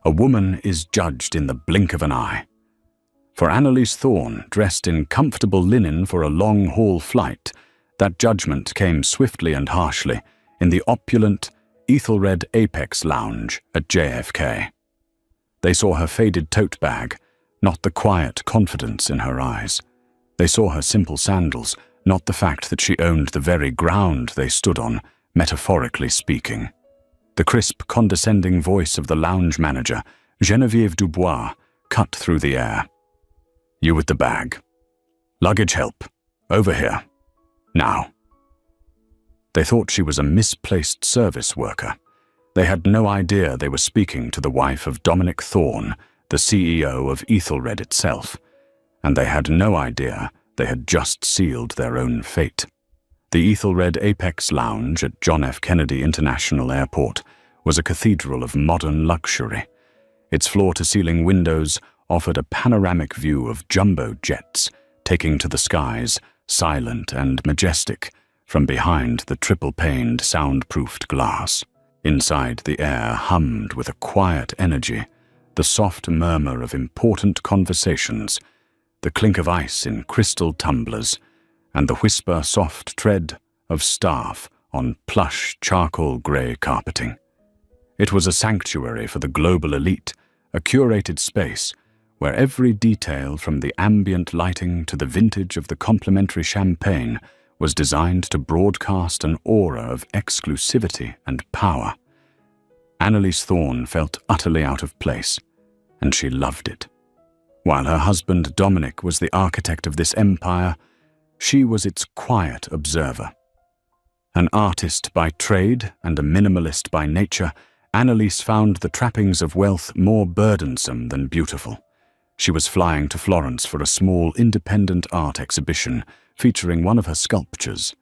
A woman is judged in the blink of an eye. For Annalise Thorne, dressed in comfortable linen for a long-haul flight, that judgment came swiftly and harshly in the opulent, Ethelred Apex lounge at JFK. They saw her faded tote bag, not the quiet confidence in her eyes. They saw her simple sandals, not the fact that she owned the very ground they stood on, metaphorically speaking. The crisp, condescending voice of the lounge manager, Geneviève Dubois, cut through the air. "You with the bag. Luggage help. Over here. Now." They thought she was a misplaced service worker. They had no idea they were speaking to the wife of Dominic Thorne, the CEO of Ethelred itself, and they had no idea they had just sealed their own fate. The Ethelred Apex Lounge at John F. Kennedy International Airport was a cathedral of modern luxury. Its floor-to-ceiling windows offered a panoramic view of jumbo jets taking to the skies, silent and majestic, from behind the triple-paned, soundproofed glass. Inside, the air hummed with a quiet energy, the soft murmur of important conversations, the clink of ice in crystal tumblers, and the whisper soft tread of staff on plush charcoal-grey carpeting. It was a sanctuary for the global elite, a curated space where every detail from the ambient lighting to the vintage of the complimentary champagne was designed to broadcast an aura of exclusivity and power. Annalise Thorne felt utterly out of place, and she loved it. While her husband Dominic was the architect of this empire, she was its quiet observer. An artist by trade and a minimalist by nature, Annalise found the trappings of wealth more burdensome than beautiful. She was flying to Florence for a small independent art exhibition featuring one of her sculptures.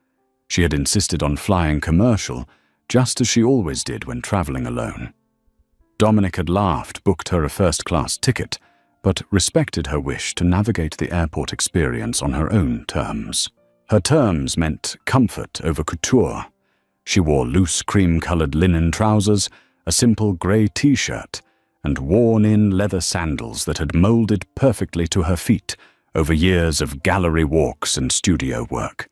She had insisted on flying commercial, just as she always did when traveling alone. Dominic had laughed, booked her a first-class ticket, but respected her wish to navigate the airport experience on her own terms. Her terms meant comfort over couture. She wore loose cream-colored linen trousers, a simple grey t-shirt, and worn-in leather sandals that had molded perfectly to her feet over years of gallery walks and studio work.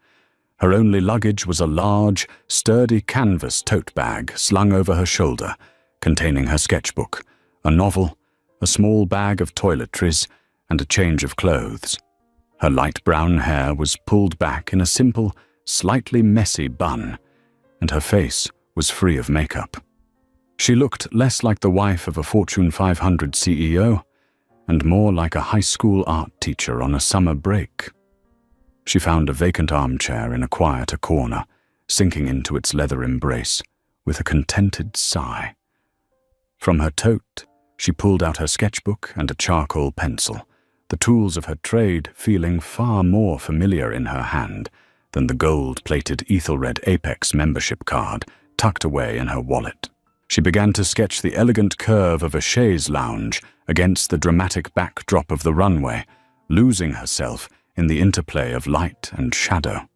Her only luggage was a large, sturdy canvas tote bag slung over her shoulder, containing her sketchbook, a novel, a small bag of toiletries, and a change of clothes. Her light brown hair was pulled back in a simple, slightly messy bun, and her face was free of makeup. She looked less like the wife of a Fortune 500 CEO and more like a high school art teacher on a summer break. She found a vacant armchair in a quieter corner, sinking into its leather embrace with a contented sigh. From her tote, she pulled out her sketchbook and a charcoal pencil, the tools of her trade feeling far more familiar in her hand than the gold-plated Ethelred Apex membership card tucked away in her wallet. She began to sketch the elegant curve of a chaise lounge against the dramatic backdrop of the runway, losing herself in the interplay of light and shadow.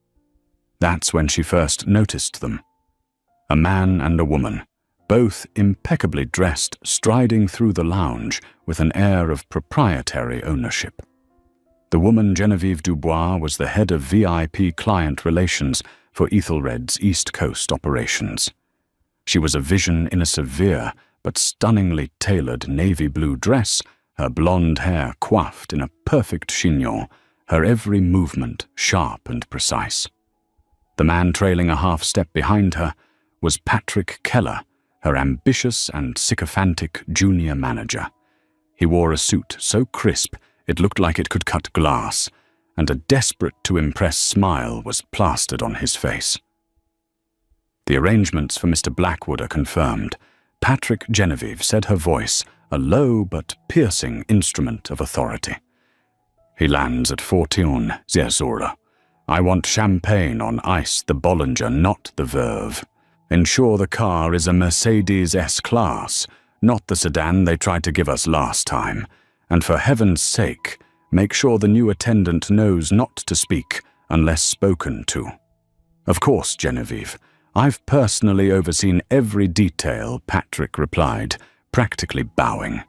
That's when she first noticed them. A man and a woman, both impeccably dressed, striding through the lounge with an air of proprietary ownership. The woman, Geneviève Dubois, was the head of VIP client relations for Ethelred's East Coast operations. She was a vision in a severe but stunningly tailored navy blue dress, her blonde hair coiffed in a perfect chignon, her every movement sharp and precise. The man trailing a half step behind her was Patrick Keller, her ambitious and sycophantic junior manager. He wore a suit so crisp it looked like it could cut glass, and a desperate-to-impress smile was plastered on his face. The arrangements for Mr. Blackwood are confirmed. Patrick Geneviève said, her voice a low but piercing instrument of authority. He lands at Fortune, Zerzura. I want champagne on ice, the Bollinger, not the Verve. Ensure the car is a Mercedes S-Class, not the sedan they tried to give us last time. And for heaven's sake, make sure the new attendant knows not to speak unless spoken to. Of course, Geneviève. I've personally overseen every detail, Patrick replied, practically bowing.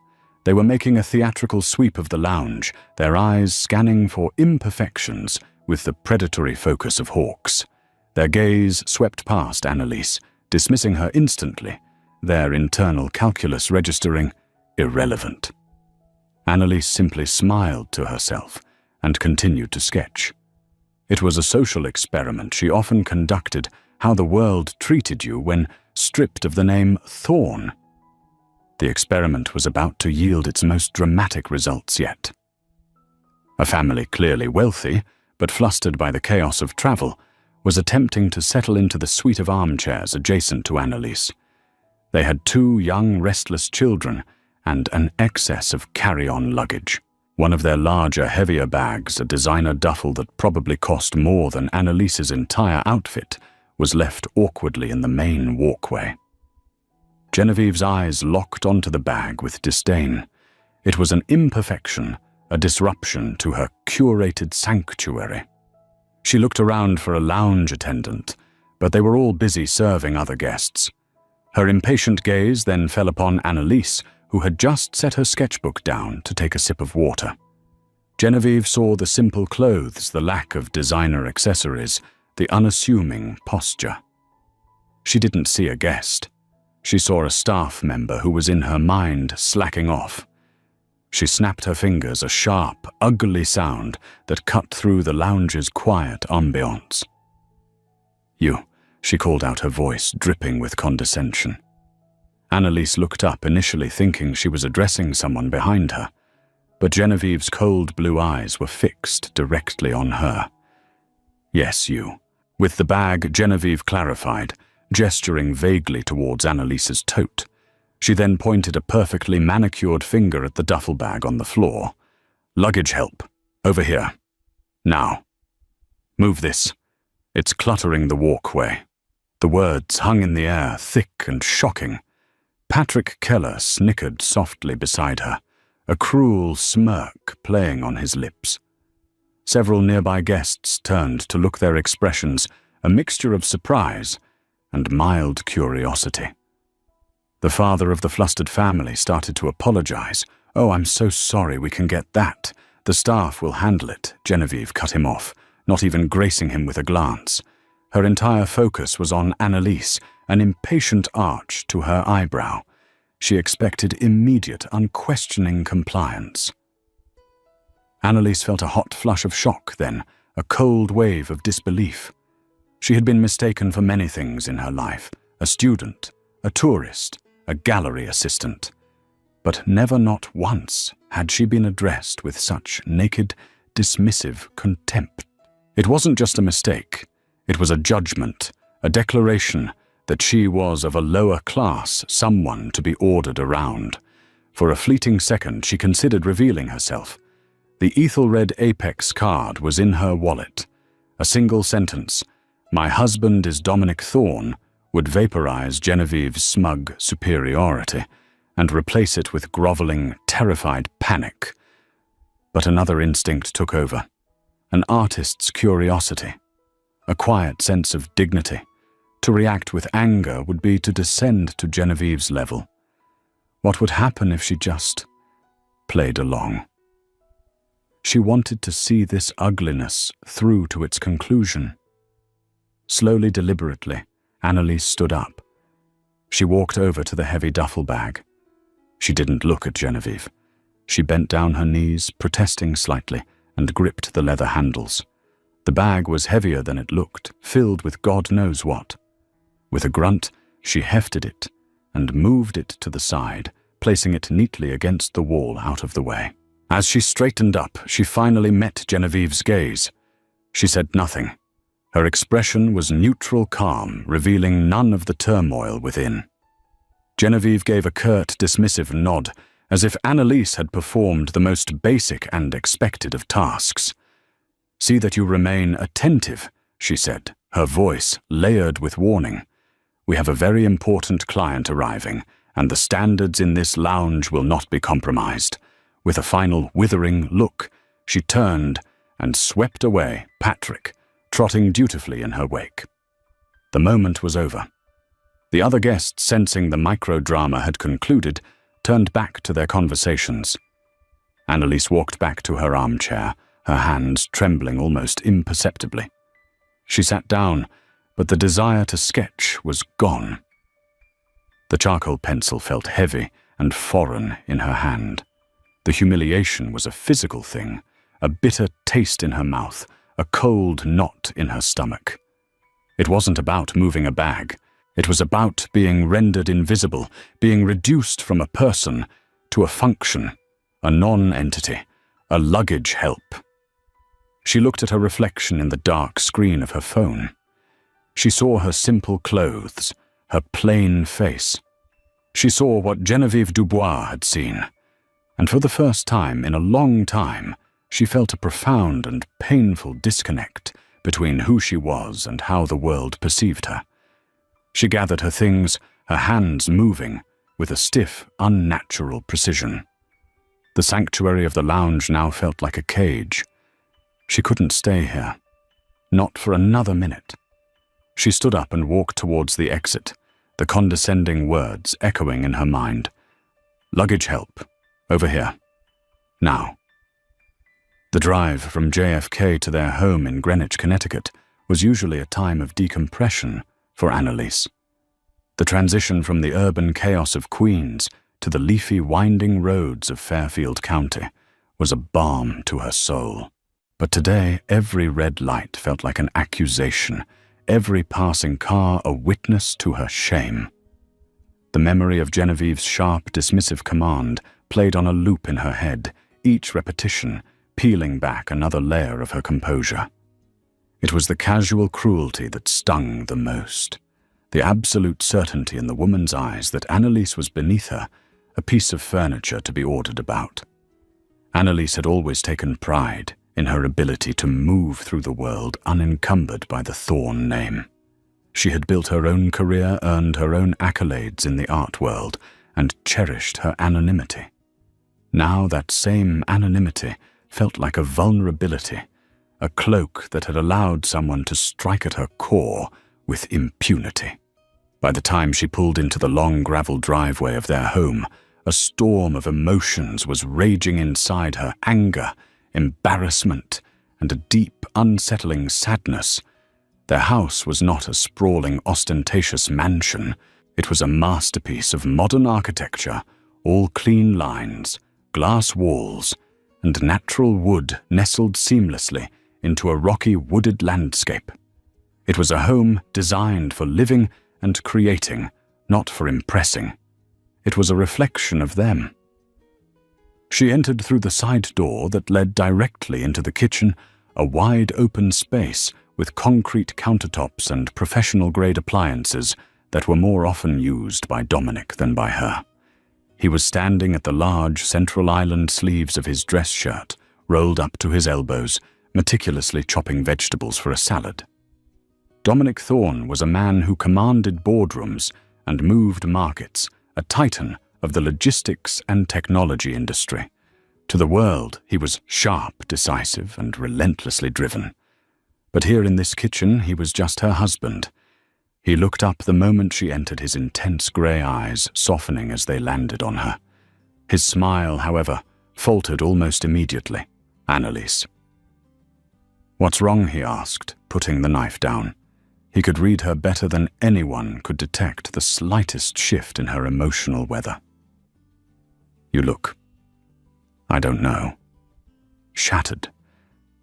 They were making a theatrical sweep of the lounge, their eyes scanning for imperfections with the predatory focus of hawks. Their gaze swept past Annalise, dismissing her instantly, their internal calculus registering irrelevant. Annalise simply smiled to herself and continued to sketch. It was a social experiment she often conducted, how the world treated you when stripped of the name Thorn. The experiment was about to yield its most dramatic results yet. A family clearly wealthy, but flustered by the chaos of travel, was attempting to settle into the suite of armchairs adjacent to Annalise. They had 2 young, restless children and an excess of carry-on luggage. One of their larger, heavier bags, a designer duffel that probably cost more than Annalise's entire outfit, was left awkwardly in the main walkway. Genevieve's eyes locked onto the bag with disdain. It was an imperfection, a disruption to her curated sanctuary. She looked around for a lounge attendant, but they were all busy serving other guests. Her impatient gaze then fell upon Annalise, who had just set her sketchbook down to take a sip of water. Genevieve saw the simple clothes, the lack of designer accessories, the unassuming posture. She didn't see a guest. She saw a staff member who was in her mind slacking off. She snapped her fingers, a sharp, ugly sound that cut through the lounge's quiet ambiance. "You," she called out, her voice dripping with condescension. Annalise looked up, initially thinking she was addressing someone behind her, but Genevieve's cold blue eyes were fixed directly on her. "Yes, you." With the bag, Genevieve clarified, gesturing vaguely towards Annalise's tote. She then pointed a perfectly manicured finger at the duffel bag on the floor. "Luggage help. Over here. Now. Move this. It's cluttering the walkway." The words hung in the air, thick and shocking. Patrick Keller snickered softly beside her, a cruel smirk playing on his lips. Several nearby guests turned to look, their expressions a mixture of surprise and mild curiosity. The father of the flustered family started to apologize. "Oh, I'm so sorry, we can get that. The staff will handle it," Genevieve cut him off, not even gracing him with a glance. Her entire focus was on Annalise, an impatient arch to her eyebrow. She expected immediate, unquestioning compliance. Annalise felt a hot flush of shock then, a cold wave of disbelief. She had been mistaken for many things in her life, a student, a tourist, a gallery assistant. But never, not once, had she been addressed with such naked, dismissive contempt. It wasn't just a mistake. It was a judgment, a declaration that she was of a lower class, someone to be ordered around. For a fleeting second, she considered revealing herself. The Ethelred Apex card was in her wallet. A single sentence, "My husband is Dominic Thorne," would vaporize Genevieve's smug superiority and replace it with groveling, terrified panic. But another instinct took over, an artist's curiosity, a quiet sense of dignity. To react with anger would be to descend to Genevieve's level. What would happen if she just played along? She wanted to see this ugliness through to its conclusion. Slowly, deliberately, Annalise stood up. She walked over to the heavy duffel bag. She didn't look at Genevieve. She bent down her knees, protesting slightly, and gripped the leather handles. The bag was heavier than it looked, filled with God knows what. With a grunt, she hefted it and moved it to the side, placing it neatly against the wall out of the way. As she straightened up, she finally met Genevieve's gaze. She said nothing. Her expression was neutral calm, revealing none of the turmoil within. Genevieve gave a curt, dismissive nod, as if Annalise had performed the most basic and expected of tasks. "See that you remain attentive," she said, her voice layered with warning. "We have a very important client arriving, and the standards in this lounge will not be compromised." With a final withering look, she turned and swept away, Patrick trotting dutifully in her wake. The moment was over. The other guests, sensing the microdrama had concluded, turned back to their conversations. Annalise walked back to her armchair, her hands trembling almost imperceptibly. She sat down, but the desire to sketch was gone. The charcoal pencil felt heavy and foreign in her hand. The humiliation was a physical thing, a bitter taste in her mouth, a cold knot in her stomach. It wasn't about moving a bag. It was about being rendered invisible, being reduced from a person to a function, a non-entity, a luggage help. She looked at her reflection in the dark screen of her phone. She saw her simple clothes, her plain face. She saw what Geneviève Dubois had seen, and for the first time in a long time, she felt a profound and painful disconnect between who she was and how the world perceived her. She gathered her things, her hands moving, with a stiff, unnatural precision. The sanctuary of the lounge now felt like a cage. She couldn't stay here. Not for another minute. She stood up and walked towards the exit, the condescending words echoing in her mind. Luggage help. Over here. Now. The drive from JFK to their home in Greenwich, Connecticut, was usually a time of decompression for Annalise. The transition from the urban chaos of Queens to the leafy, winding roads of Fairfield County was a balm to her soul. But today, every red light felt like an accusation, every passing car a witness to her shame. The memory of Genevieve's sharp, dismissive command played on a loop in her head, each repetition peeling back another layer of her composure. It was the casual cruelty that stung the most, the absolute certainty in the woman's eyes that Annalise was beneath her, a piece of furniture to be ordered about. Annalise had always taken pride in her ability to move through the world unencumbered by the Thorn name. She had built her own career, earned her own accolades in the art world, and cherished her anonymity. Now that same anonymity felt like a vulnerability, a cloak that had allowed someone to strike at her core with impunity. By the time she pulled into the long gravel driveway of their home, a storm of emotions was raging inside her: anger, embarrassment, and a deep, unsettling sadness. Their house was not a sprawling, ostentatious mansion. It was a masterpiece of modern architecture, all clean lines, glass walls, and natural wood nestled seamlessly into a rocky, wooded landscape. It was a home designed for living and creating, not for impressing. It was a reflection of them. She entered through the side door that led directly into the kitchen, a wide open space with concrete countertops and professional-grade appliances that were more often used by Dominic than by her. He was standing at the large central island sleeves of his dress shirt, rolled up to his elbows, meticulously chopping vegetables for a salad. Dominic Thorne was a man who commanded boardrooms and moved markets, a titan of the logistics and technology industry. To the world, he was sharp, decisive, and relentlessly driven. But here in this kitchen, he was just her husband. He looked up the moment she entered, his intense grey eyes softening as they landed on her. His smile, however, faltered almost immediately. Annalise. "What's wrong?" he asked, putting the knife down. He could read her better than anyone could detect the slightest shift in her emotional weather. "You look, I don't know." Shattered.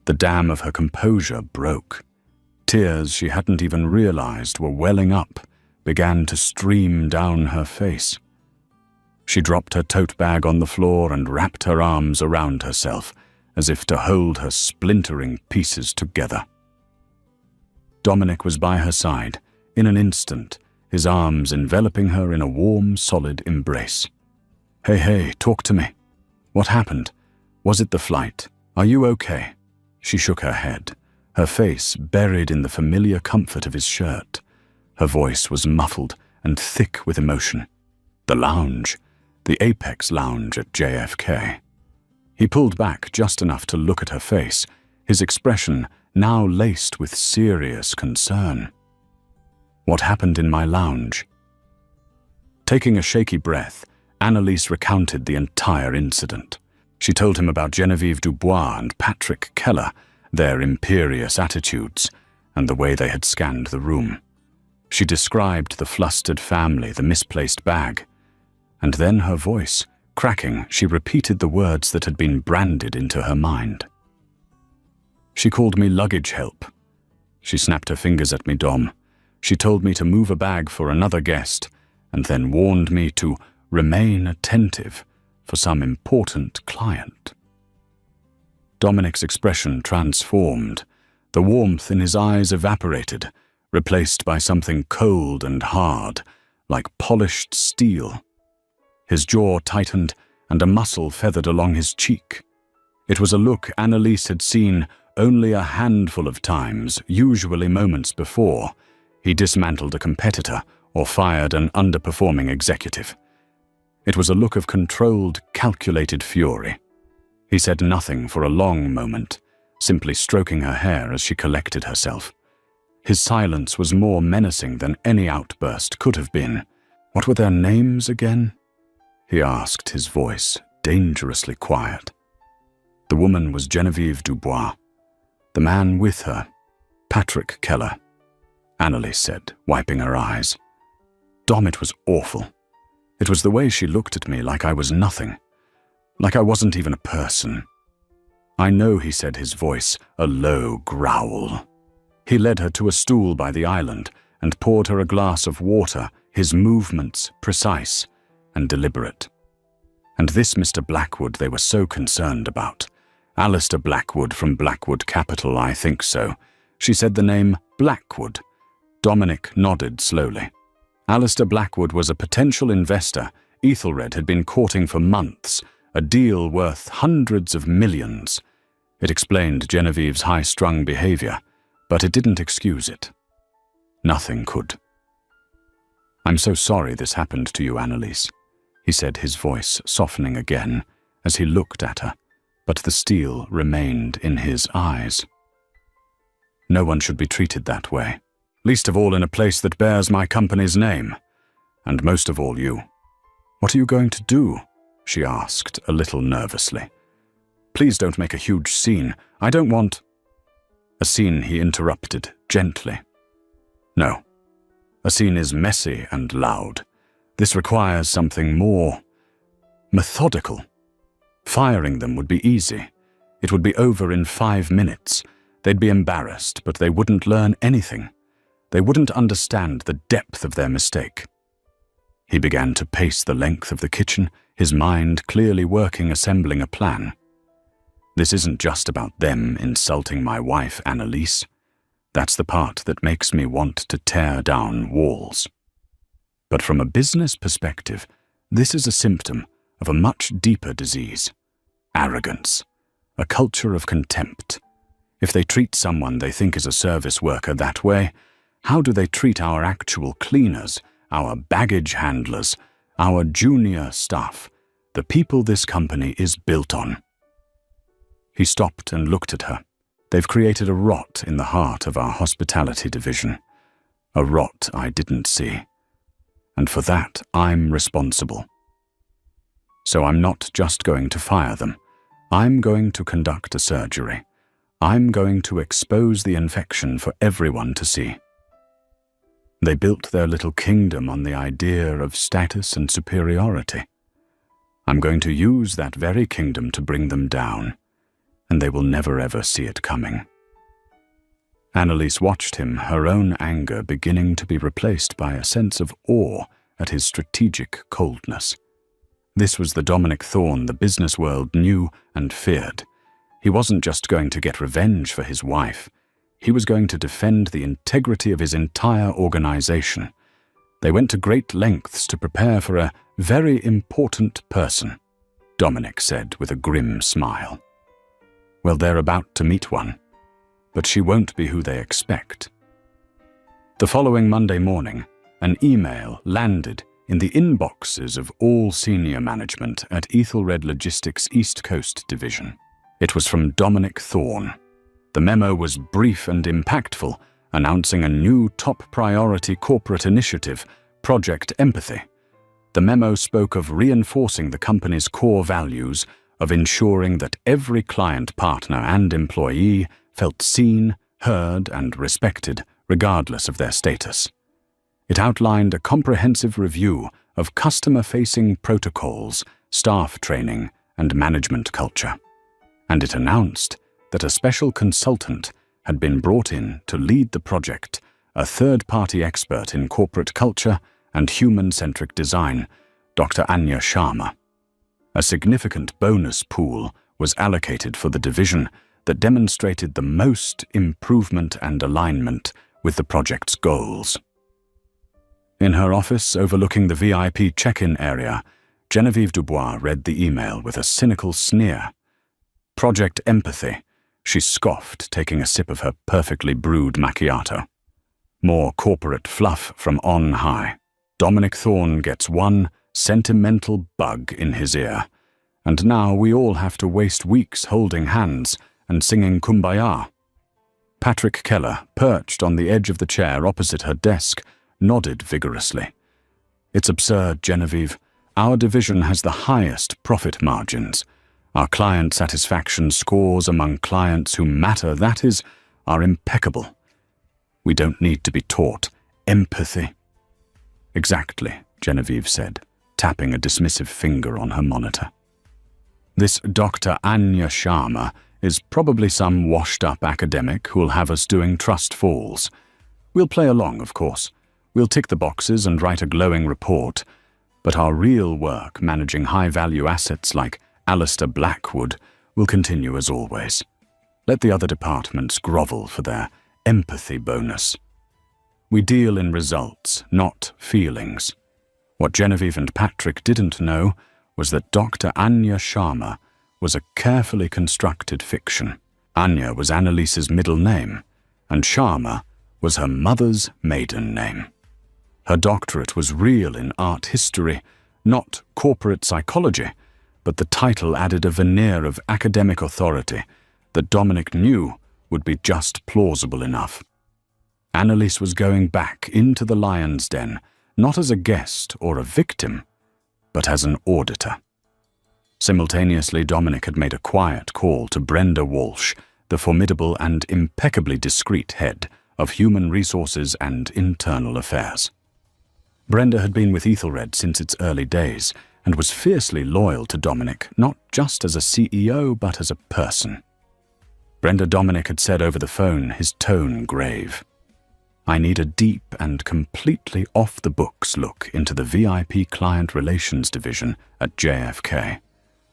The dam of her composure broke. Tears she hadn't even realized were welling up began to stream down her face. She dropped her tote bag on the floor and wrapped her arms around herself, as if to hold her splintering pieces together. Dominic was by her side, in an instant, his arms enveloping her in a warm, solid embrace. Hey, talk to me. What happened? Was it the flight? Are you okay?" She shook her head, her face buried in the familiar comfort of his shirt. Her voice was muffled and thick with emotion. "The lounge, the Apex lounge at JFK." He pulled back just enough to look at her face, his expression now laced with serious concern. "What happened in my lounge?" Taking a shaky breath, Annalise recounted the entire incident. She told him about Genevieve Dubois and Patrick Keller, their imperious attitudes, and the way they had scanned the room. She described the flustered family, the misplaced bag, and then her voice, cracking, she repeated the words that had been branded into her mind. She called me luggage help. She snapped her fingers at me, Dom. She told me to move a bag for another guest, and then warned me to remain attentive for some important client. Dominic's expression transformed. The warmth in his eyes evaporated, replaced by something cold and hard, like polished steel. His jaw tightened, and a muscle feathered along his cheek. It was a look Annalise had seen only a handful of times, usually moments before he dismantled a competitor or fired an underperforming executive. It was a look of controlled, calculated fury. He said nothing for a long moment, simply stroking her hair as she collected herself. His silence was more menacing than any outburst could have been. What were their names again? He asked, his voice dangerously quiet. The woman was Genevieve Dubois. The man with her, Patrick Keller, Annalise said, wiping her eyes. Dom, it was awful. It was the way she looked at me like I was nothing, like I wasn't even a person. I know, he said, his voice a low growl. He led her to a stool by the island and poured her a glass of water, his movements precise and deliberate. And this Mr. Blackwood they were so concerned about. Alistair Blackwood from Blackwood Capital, I think so. She said the name Blackwood. Dominic nodded slowly. Alistair Blackwood was a potential investor Ethelred had been courting for months, a deal worth hundreds of millions. It explained Genevieve's high-strung behavior, but it didn't excuse it. Nothing could. I'm so sorry this happened to you, Annalise, he said, his voice softening again as he looked at her, but the steel remained in his eyes. No one should be treated that way, least of all in a place that bears my company's name, and most of all you. What are you going to do? She asked a little nervously. Please don't make a huge scene. I don't want... A scene, he interrupted, gently. No. A scene is messy and loud. This requires something more methodical. Firing them would be easy. It would be over in 5 minutes. They'd be embarrassed, but they wouldn't learn anything. They wouldn't understand the depth of their mistake. He began to pace the length of the kitchen, his mind clearly working, assembling a plan. This isn't just about them insulting my wife, Annalise. That's the part that makes me want to tear down walls. But from a business perspective, this is a symptom of a much deeper disease. Arrogance. A culture of contempt. If they treat someone they think is a service worker that way, how do they treat our actual cleaners, our baggage handlers, our junior staff, the people this company is built on? He stopped and looked at her. They've created a rot in the heart of our hospitality division. A rot I didn't see. And for that, I'm responsible. So I'm not just going to fire them. I'm going to conduct a surgery. I'm going to expose the infection for everyone to see. They built their little kingdom on the idea of status and superiority. I'm going to use that very kingdom to bring them down, and they will never ever see it coming. Annalise watched him, her own anger beginning to be replaced by a sense of awe at his strategic coldness. This was the Dominic Thorne the business world knew and feared. He wasn't just going to get revenge for his wife. He was going to defend the integrity of his entire organization. They went to great lengths to prepare for a very important person, Dominic said with a grim smile. Well, they're about to meet one, but she won't be who they expect. The following Monday morning, an email landed in the inboxes of all senior management at Ethelred Logistics East Coast Division. It was from Dominic Thorne. The memo was brief and impactful, announcing a new top priority corporate initiative, Project Empathy. The memo spoke of reinforcing the company's core values of ensuring that every client partner and employee felt seen, heard, and respected, regardless of their status. It outlined a comprehensive review of customer-facing protocols, staff training, and management culture. And it announced that a special consultant had been brought in to lead the project, a third-party expert in corporate culture and human-centric design, Dr. Anya Sharma. A significant bonus pool was allocated for the division that demonstrated the most improvement and alignment with the project's goals. In her office overlooking the VIP check-in area, Genevieve Dubois read the email with a cynical sneer. Project Empathy, she scoffed, taking a sip of her perfectly brewed macchiato. More corporate fluff from on high. Dominic Thorne gets one sentimental bug in his ear, and now we all have to waste weeks holding hands and singing Kumbaya. Patrick Keller, perched on the edge of the chair opposite her desk, nodded vigorously. It's absurd, Genevieve. Our division has the highest profit margins. Our client satisfaction scores among clients who matter, that is, are impeccable. We don't need to be taught empathy. Exactly, Genevieve said, tapping a dismissive finger on her monitor. This Dr. Anya Sharma is probably some washed-up academic who'll have us doing trust falls. We'll play along, of course. We'll tick the boxes and write a glowing report, but our real work managing high-value assets like Alistair Blackwood will continue as always. Let the other departments grovel for their empathy bonus. We deal in results, not feelings. What Genevieve and Patrick didn't know was that Dr. Anya Sharma was a carefully constructed fiction. Anya was Annalise's middle name, and Sharma was her mother's maiden name. Her doctorate was real in art history, not corporate psychology, but the title added a veneer of academic authority that Dominic knew would be just plausible enough. Annalise was going back into the lion's den, not as a guest or a victim, but as an auditor. Simultaneously, Dominic had made a quiet call to Brenda Walsh, the formidable and impeccably discreet head of Human Resources and Internal Affairs. Brenda had been with Ethelred since its early days and was fiercely loyal to Dominic, not just as a CEO, but as a person. Brenda, Dominic had said over the phone, his tone grave. I need a deep and completely off-the-books look into the VIP Client Relations Division at JFK,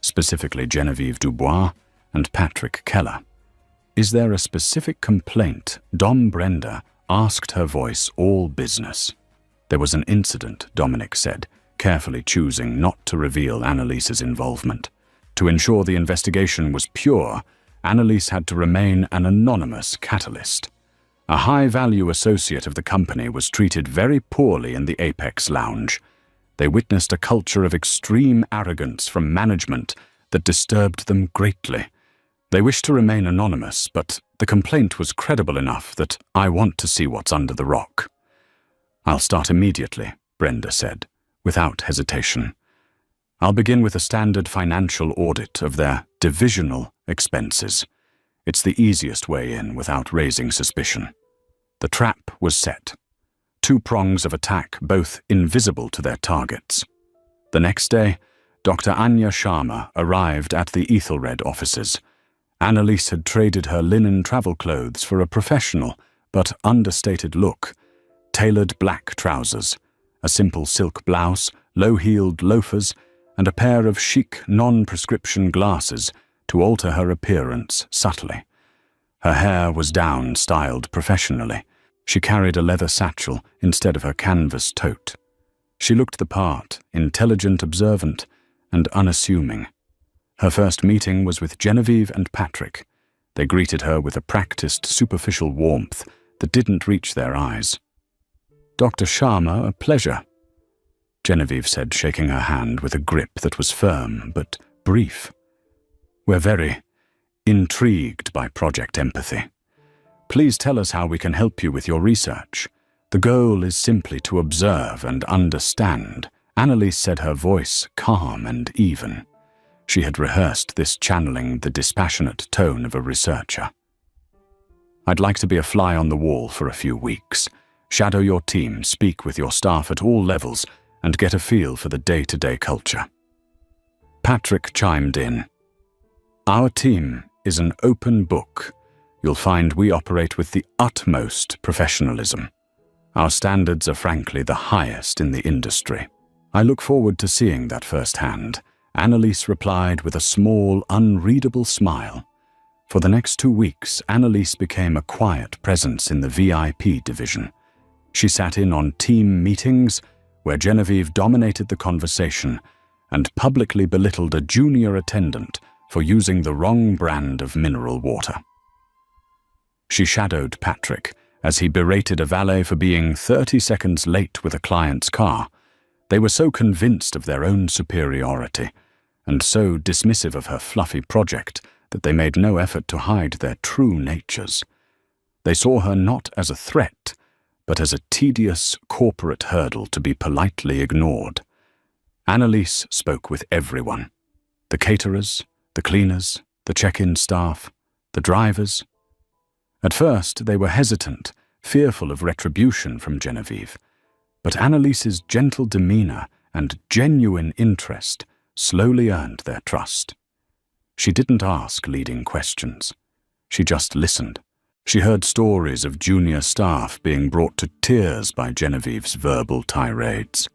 specifically Genevieve Dubois and Patrick Keller. Is there a specific complaint? Dom Brenda asked, her voice all business. There was an incident, Dominic said, carefully choosing not to reveal Annalise's involvement. To ensure the investigation was pure, Annalise had to remain an anonymous catalyst. A high-value associate of the company was treated very poorly in the Apex Lounge. They witnessed a culture of extreme arrogance from management that disturbed them greatly. They wished to remain anonymous, but the complaint was credible enough that I want to see what's under the rock. I'll start immediately, Brenda said, without hesitation. I'll begin with a standard financial audit of their divisional expenses. It's the easiest way in without raising suspicion. The trap was set. 2 prongs of attack, both invisible to their targets. The next day, Dr. Anya Sharma arrived at the Ethelred offices. Annalise had traded her linen travel clothes for a professional but understated look. Tailored black trousers, a simple silk blouse, low-heeled loafers, and a pair of chic non-prescription glasses to alter her appearance subtly. Her hair was down, styled professionally. She carried a leather satchel instead of her canvas tote. She looked the part, intelligent, observant, and unassuming. Her first meeting was with Genevieve and Patrick. They greeted her with a practiced, superficial warmth that didn't reach their eyes. Dr. Sharma, a pleasure, Genevieve said, shaking her hand with a grip that was firm but brief. We're very intrigued by Project Empathy. Please tell us how we can help you with your research. The goal is simply to observe and understand Annalise said, her voice calm and even. She had rehearsed this, channeling the dispassionate tone of a researcher. "I'd like to be a fly on the wall for a few weeks. Shadow your team, speak with your staff at all levels, and get a feel for the day-to-day culture." Patrick chimed in. "Our team is an open book. You'll find we operate with the utmost professionalism. Our standards are frankly the highest in the industry." "I look forward to seeing that firsthand," Annalise replied with a small, unreadable smile. For the next 2 weeks, Annalise became a quiet presence in the VIP division. She sat in on team meetings, where Genevieve dominated the conversation and publicly belittled a junior attendant for using the wrong brand of mineral water. She shadowed Patrick as he berated a valet for being 30 seconds late with a client's car. They were so convinced of their own superiority and so dismissive of her fluffy project that they made no effort to hide their true natures. They saw her not as a threat, but as a tedious corporate hurdle to be politely ignored. Annalise spoke with everyone: the caterers, the cleaners, the check-in staff, the drivers. At first, they were hesitant, fearful of retribution from Genevieve, but Annalise's gentle demeanor and genuine interest slowly earned their trust. She didn't ask leading questions. She just listened. She heard stories of junior staff being brought to tears by Genevieve's verbal tirades.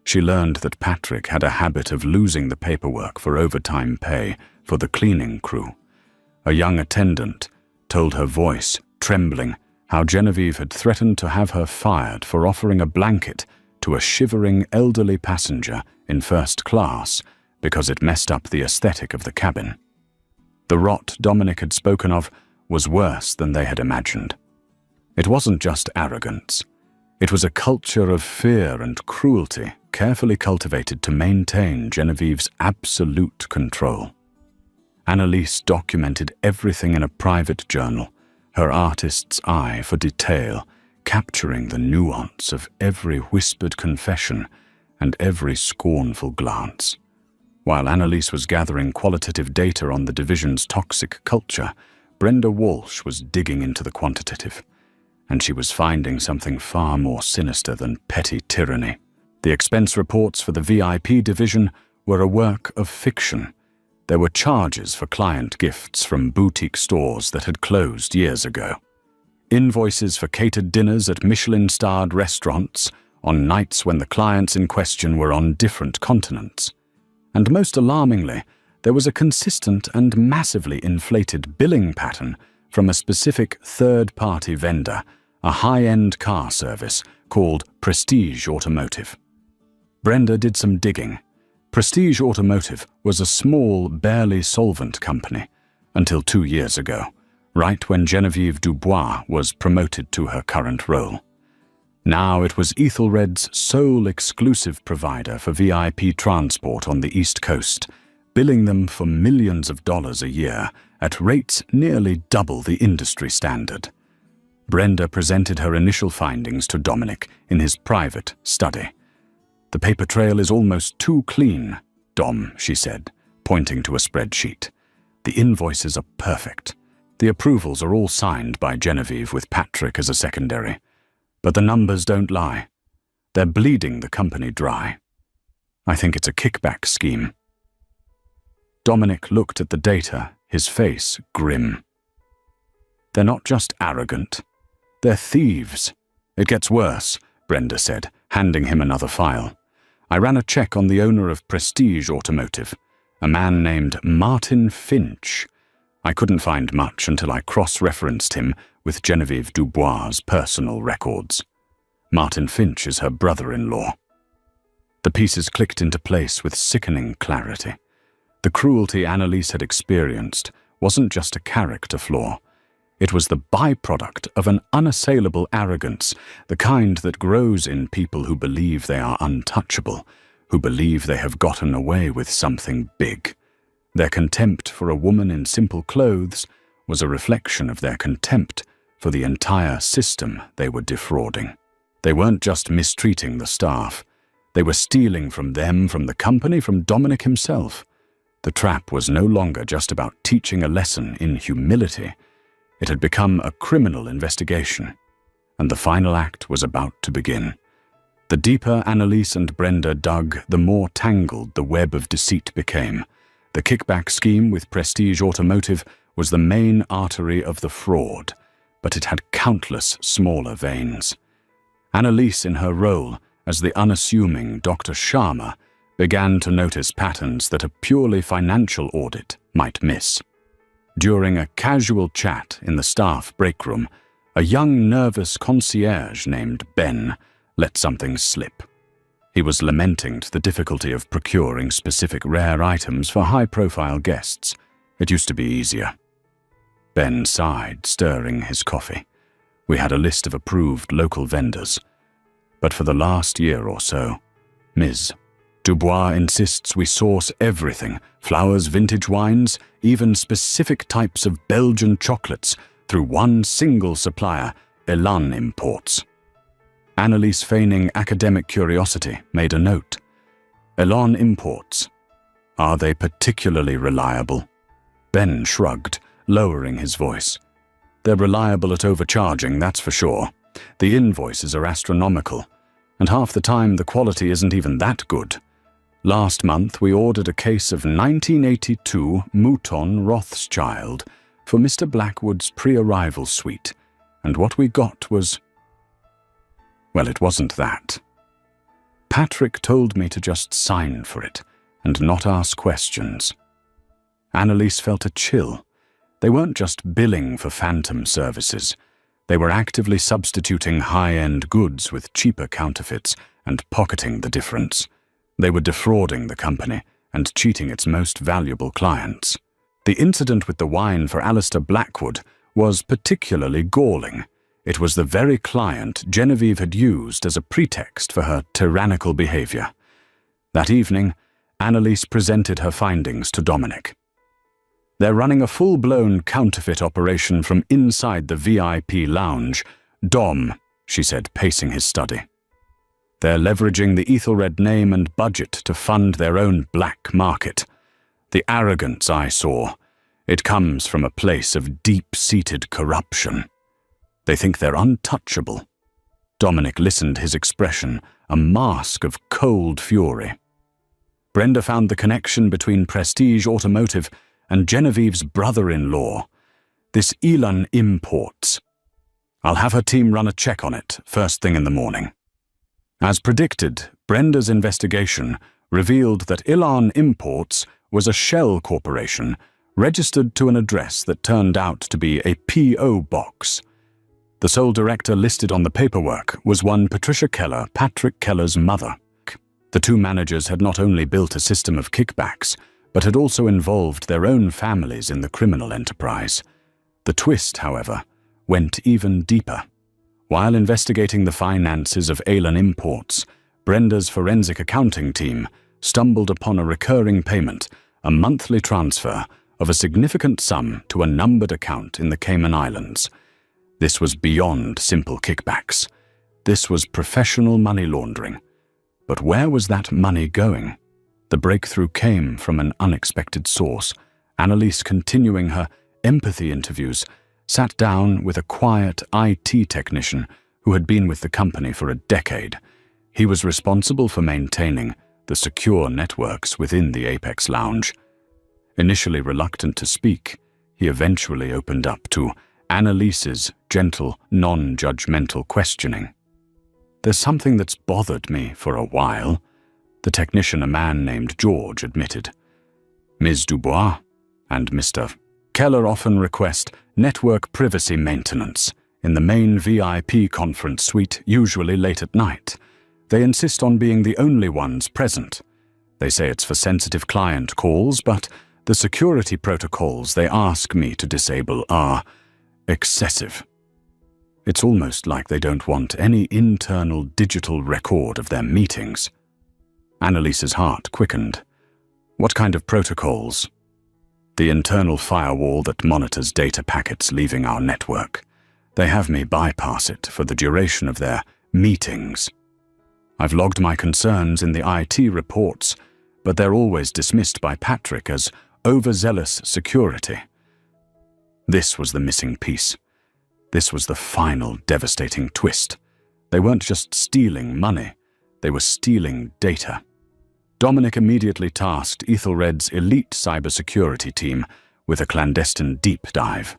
She learned that Patrick had a habit of losing the paperwork for overtime pay for the cleaning crew. A young attendant told, her voice trembling, how Genevieve had threatened to have her fired for offering a blanket to a shivering elderly passenger in first class because it messed up the aesthetic of the cabin. The rot Dominic had spoken of was worse than they had imagined. It wasn't just arrogance. It was a culture of fear and cruelty carefully cultivated to maintain Genevieve's absolute control. Annalise documented everything in a private journal, her artist's eye for detail, capturing the nuance of every whispered confession and every scornful glance. While Annalise was gathering qualitative data on the division's toxic culture, Brenda Walsh was digging into the quantitative, and she was finding something far more sinister than petty tyranny. The expense reports for the VIP division were a work of fiction. There were charges for client gifts from boutique stores that had closed years ago, invoices for catered dinners at Michelin-starred restaurants on nights when the clients in question were on different continents. And most alarmingly, there was a consistent and massively inflated billing pattern from a specific third-party vendor, a high-end car service called Prestige Automotive. Brenda did some digging. Prestige Automotive was a small, barely solvent company until 2 years ago, right when Genevieve Dubois was promoted to her current role. Now it was Ethelred's sole exclusive provider for VIP transport on the East Coast, billing them for millions of dollars a year at rates nearly double the industry standard. Brenda presented her initial findings to Dominic in his private study. "The paper trail is almost too clean, Dom," she said, pointing to a spreadsheet. "The invoices are perfect. The approvals are all signed by Genevieve with Patrick as a secondary. But the numbers don't lie. They're bleeding the company dry. I think it's a kickback scheme." Dominic looked at the data, his face grim. "They're not just arrogant. They're thieves. It gets worse," Brenda said, handing him another file. "I ran a check on the owner of Prestige Automotive, a man named Martin Finch. I couldn't find much until I cross-referenced him with Genevieve Dubois' personal records. Martin Finch is her brother-in-law." The pieces clicked into place with sickening clarity. The cruelty Annalise had experienced wasn't just a character flaw. It was the byproduct of an unassailable arrogance, the kind that grows in people who believe they are untouchable, who believe they have gotten away with something big. Their contempt for a woman in simple clothes was a reflection of their contempt for the entire system they were defrauding. They weren't just mistreating the staff. They were stealing from them, from the company, from Dominic himself. The trap was no longer just about teaching a lesson in humility. It had become a criminal investigation, and the final act was about to begin. The deeper Annalise and Brenda dug, the more tangled the web of deceit became. The kickback scheme with Prestige Automotive was the main artery of the fraud, but it had countless smaller veins. Annalise, in her role as the unassuming Dr. Sharma, began to notice patterns that a purely financial audit might miss. During a casual chat in the staff break room, a young, nervous concierge named Ben let something slip. He was lamenting the difficulty of procuring specific rare items for high-profile guests. It used to be easier. Ben sighed, stirring his coffee. We had a list of approved local vendors. But for the last year or so, Ms. Dubois insists we source everything, flowers, vintage wines, even specific types of Belgian chocolates, through one single supplier, Elan Imports. Annalise, feigning academic curiosity, made a note. Elan Imports. Are they particularly reliable? Ben shrugged, lowering his voice. They're reliable at overcharging, that's for sure. The invoices are astronomical, and half the time the quality isn't even that good. Last month we ordered a case of 1982 Mouton Rothschild for Mr. Blackwood's pre-arrival suite, and what we got was... well, it wasn't that. Patrick told me to just sign for it and not ask questions. Annalise felt a chill. They weren't just billing for phantom services. They were actively substituting high-end goods with cheaper counterfeits and pocketing the difference. They were defrauding the company and cheating its most valuable clients. The incident with the wine for Alistair Blackwood was particularly galling. It was the very client Genevieve had used as a pretext for her tyrannical behavior. That evening, Annalise presented her findings to Dominic. They're running a full-blown counterfeit operation from inside the VIP lounge. Dom, she said, pacing his study. They're leveraging the Ethelred name and budget to fund their own black market. The arrogance I saw, it comes from a place of deep-seated corruption. They think they're untouchable. Dominic listened, his expression a mask of cold fury. Brenda found the connection between Prestige Automotive and Genevieve's brother-in-law, this Elan Imports. I'll have her team run a check on it first thing in the morning. As predicted, Brenda's investigation revealed that Elan Imports was a shell corporation registered to an address that turned out to be a P.O. box. The sole director listed on the paperwork was one Patricia Keller, Patrick Keller's mother. The two managers had not only built a system of kickbacks, but had also involved their own families in the criminal enterprise. The twist, however, went even deeper. While investigating the finances of Elan Imports, Brenda's forensic accounting team stumbled upon a recurring payment, a monthly transfer of a significant sum to a numbered account in the Cayman Islands. This was beyond simple kickbacks. This was professional money laundering. But where was that money going? The breakthrough came from an unexpected source. Annalise, continuing her empathy interviews, sat down with a quiet IT technician who had been with the company for a decade. He was responsible for maintaining the secure networks within the Apex Lounge. Initially reluctant to speak, he eventually opened up to Annalise's gentle, non-judgmental questioning. There's something that's bothered me for a while, the technician, a man named George, admitted. Ms. Dubois and Mr. Keller often request network privacy maintenance in the main VIP conference suite, usually late at night. They insist on being the only ones present. They say it's for sensitive client calls, but the security protocols they ask me to disable are excessive. It's almost like they don't want any internal digital record of their meetings. Annalise's heart quickened. What kind of protocols? The internal firewall that monitors data packets leaving our network. They have me bypass it for the duration of their meetings. I've logged my concerns in the IT reports, but they're always dismissed by Patrick as overzealous security. This was the missing piece. This was the final devastating twist. They weren't just stealing money, they were stealing data. Dominic immediately tasked Ethelred's elite cybersecurity team with a clandestine deep dive.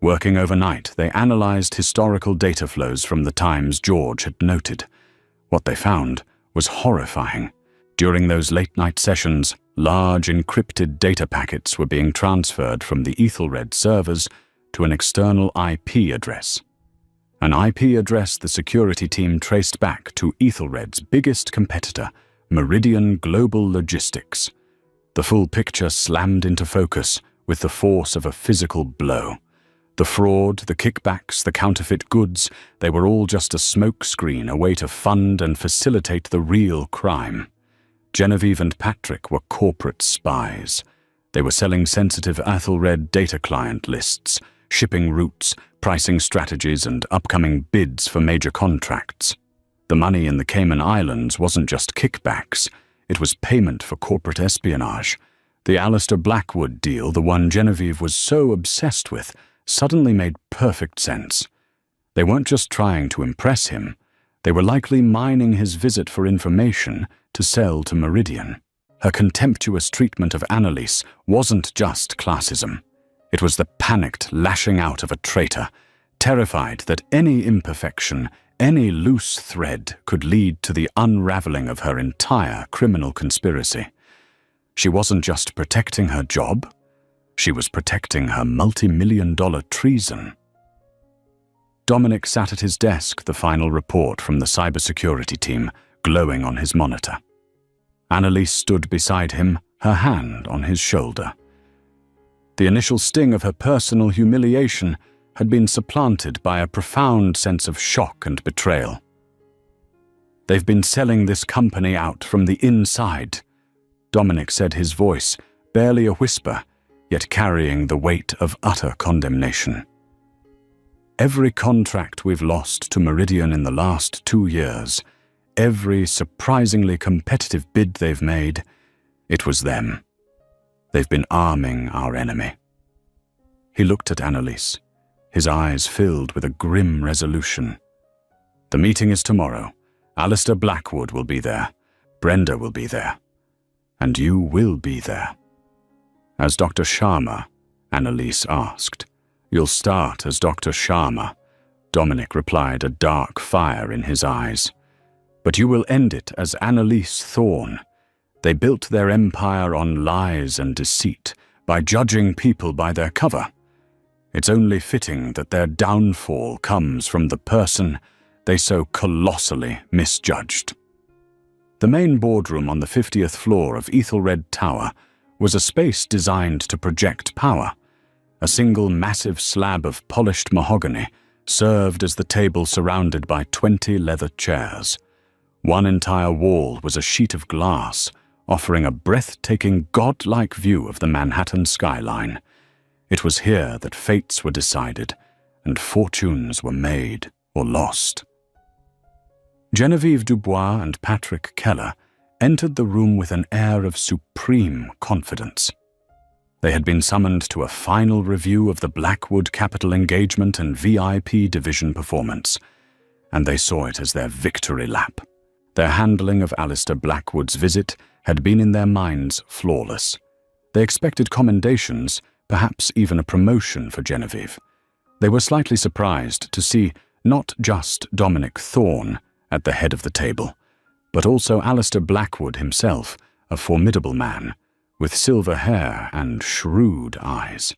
Working overnight, they analyzed historical data flows from the times George had noted. What they found was horrifying. During those late-night sessions, large encrypted data packets were being transferred from the Ethelred servers to an external IP address. An IP address the security team traced back to Ethelred's biggest competitor, Meridian Global Logistics. The full picture slammed into focus with the force of a physical blow. The fraud, the kickbacks, the counterfeit goods, they were all just a smokescreen, a way to fund and facilitate the real crime. Genevieve and Patrick were corporate spies. They were selling sensitive Ethelred data client lists, shipping routes, pricing strategies, and upcoming bids for major contracts. The money in the Cayman Islands wasn't just kickbacks, it was payment for corporate espionage. The Alistair Blackwood deal, the one Genevieve was so obsessed with, suddenly made perfect sense. They weren't just trying to impress him, they were likely mining his visit for information to sell to Meridian. Her contemptuous treatment of Annalise wasn't just classism. It was the panicked lashing out of a traitor, terrified that any imperfection, any loose thread could lead to the unraveling of her entire criminal conspiracy. She wasn't just protecting her job, she was protecting her multi-million-dollar treason. Dominic sat at his desk, the final report from the cybersecurity team glowing on his monitor. Annalise stood beside him, her hand on his shoulder. The initial sting of her personal humiliation had been supplanted by a profound sense of shock and betrayal. "They've been selling this company out from the inside," Dominic said, his voice barely a whisper, yet carrying the weight of utter condemnation. "Every contract we've lost to Meridian in the last 2 years, every surprisingly competitive bid they've made, it was them. They've been arming our enemy." He looked at Annalise, his eyes filled with a grim resolution. "The meeting is tomorrow. Alistair Blackwood will be there. Brenda will be there. And you will be there." "As Dr. Sharma?" Annalise asked. "You'll start as Dr. Sharma," Dominic replied, a dark fire in his eyes. "But you will end it as Annalise Thorne. They built their empire on lies and deceit, by judging people by their cover. It's only fitting that their downfall comes from the person they so colossally misjudged." The main boardroom on the 50th floor of Ethelred Tower was a space designed to project power. A single massive slab of polished mahogany served as the table surrounded by 20 leather chairs. One entire wall was a sheet of glass, offering a breathtaking, godlike view of the Manhattan skyline. It was here that fates were decided and fortunes were made or lost. Genevieve Dubois and Patrick Keller entered the room with an air of supreme confidence. They had been summoned to a final review of the Blackwood Capital Engagement and VIP division performance, and they saw it as their victory lap. Their handling of Alistair Blackwood's visit had been in their minds flawless. They expected commendations, perhaps even a promotion for Genevieve. They were slightly surprised to see not just Dominic Thorne at the head of the table, but also Alistair Blackwood himself, a formidable man, with silver hair and shrewd eyes.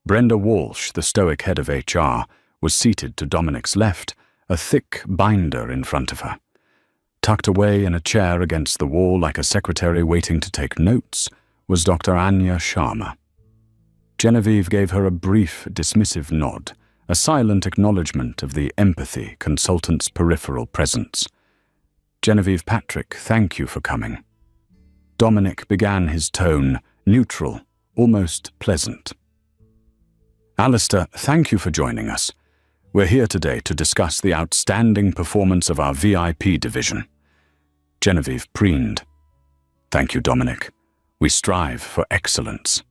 Brenda Walsh, the stoic head of HR, was seated to Dominic's left, a thick binder in front of her. Tucked away in a chair against the wall like a secretary waiting to take notes was Dr. Anya Sharma. Genevieve gave her a brief, dismissive nod, a silent acknowledgement of the empathy consultant's peripheral presence. "Genevieve, Patrick, thank you for coming." Dominic began his tone, neutral, almost pleasant. "Alistair, thank you for joining us. We're here today to discuss the outstanding performance of our VIP division. Genevieve preened. "Thank you, Dominic. We strive for excellence.